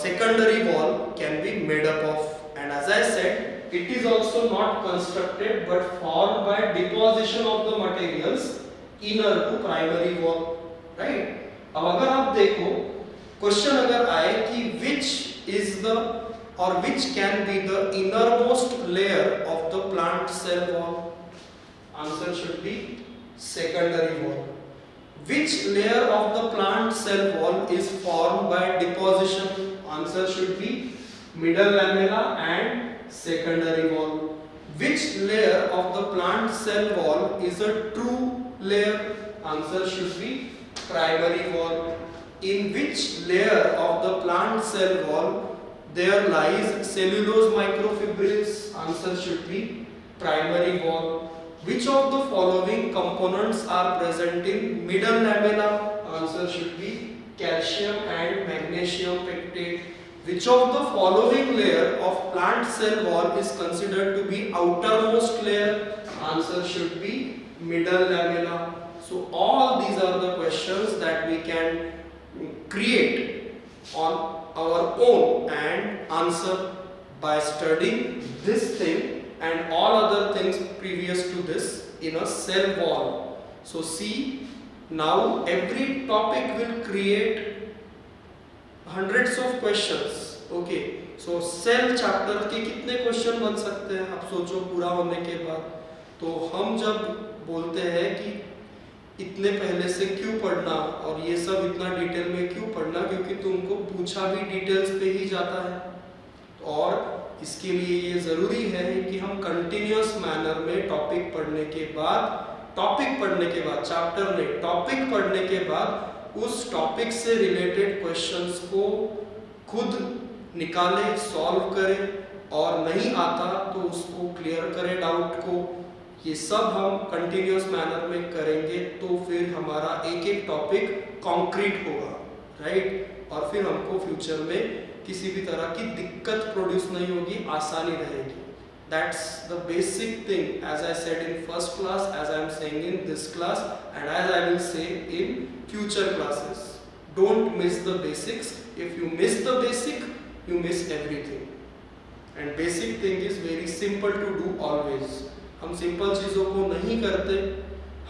secondary wall can be made up of. And as I said, it is also not constructed but formed by deposition of the materials inner to primary wall, right? अब अगर आप देखो, question अगर आए कि which is the or which can be the innermost layer of the plant cell wall, answer should be secondary wall. Which layer of the plant cell wall is formed by deposition? Answer should be middle lamella and secondary wall. Which layer of the plant cell wall is a true layer? Answer should be primary wall. In which layer of the plant cell wall there lies cellulose microfibrils? Answer should be primary wall. Which of the following components are present in middle lamella? Answer should be calcium and magnesium pectate. Which of the following layer of plant cell wall is considered to be outermost layer? Answer should be middle lamella. So all these are the questions that we can create on our own and answer by studying this thing and all other things previous to this in a cell wall. So see, now every topic will create hundreds of questions. Okay, so cell chapter के कितने question बन सकते हैं आप सोचो पूरा होने के बाद. तो हम जब बोलते हैं कि इतने पहले से क्यों पढ़ना और ये सब इतना डिटेल में क्यों पढ़ना, क्योंकि तुमको पूछा भी डिटेल्स पे ही जाता है. और इसके लिए ये ज़रूरी है कि हम कंटिन्यूअस मैनर में टॉपिक पढ़ने के बाद चैप्टर नहीं, टॉपिक पढ़ने के बाद उस टॉपिक से रिलेटेड क्वेश्चंस को खुद निकालें, सॉल्व करें, और नहीं आता तो उसको क्लियर करें डाउट को. ये सब हम कंटिन्यूअस मैनर में करेंगे तो फिर हमारा एक एक टॉपिक कॉन्क्रीट होगा, राइट. और फिर हमको फ्यूचर में किसी भी तरह की दिक्कत प्रोड्यूस नहीं होगी, आसानी रहेगी. That's the basic thing, as I said in first class, as I am saying in this class, and as I will say in future classes. Don't miss the basics. If you miss the basic, you miss everything. And basic thing is very simple to do always. हम simple चीज़ों को नहीं करते,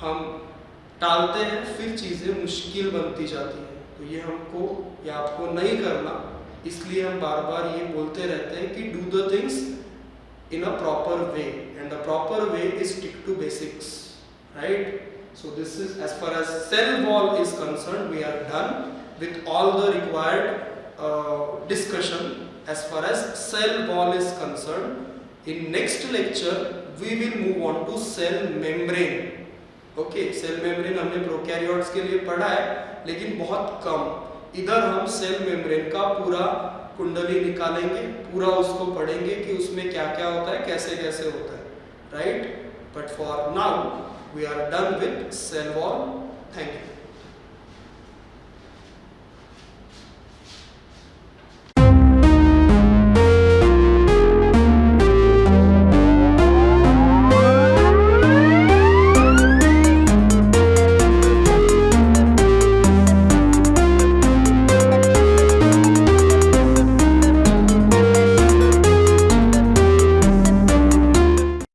हम टालते हैं, फिर चीज़ें मुश्किल बनती जाती हैं. तो ये हमको या आपको नहीं करना, इसलिए हम बार बार ये बोलते रहते हैं कि do the things in a proper way, and the proper way is stick to basics, right. So this is, as far as cell wall is concerned, we are done with all the required discussion as far as cell wall is concerned. In next lecture we will move on to cell membrane. Okay, cell membrane हमने prokaryotes के लिए पढ़ा है, लेकिन बहुत कम. इधर हम cell membrane का पूरा कुंडली निकालेंगे, पूरा उसको पढ़ेंगे कि उसमें क्या क्या होता है, कैसे कैसे होता है, right. But for now we are done with cell wall. Thank you.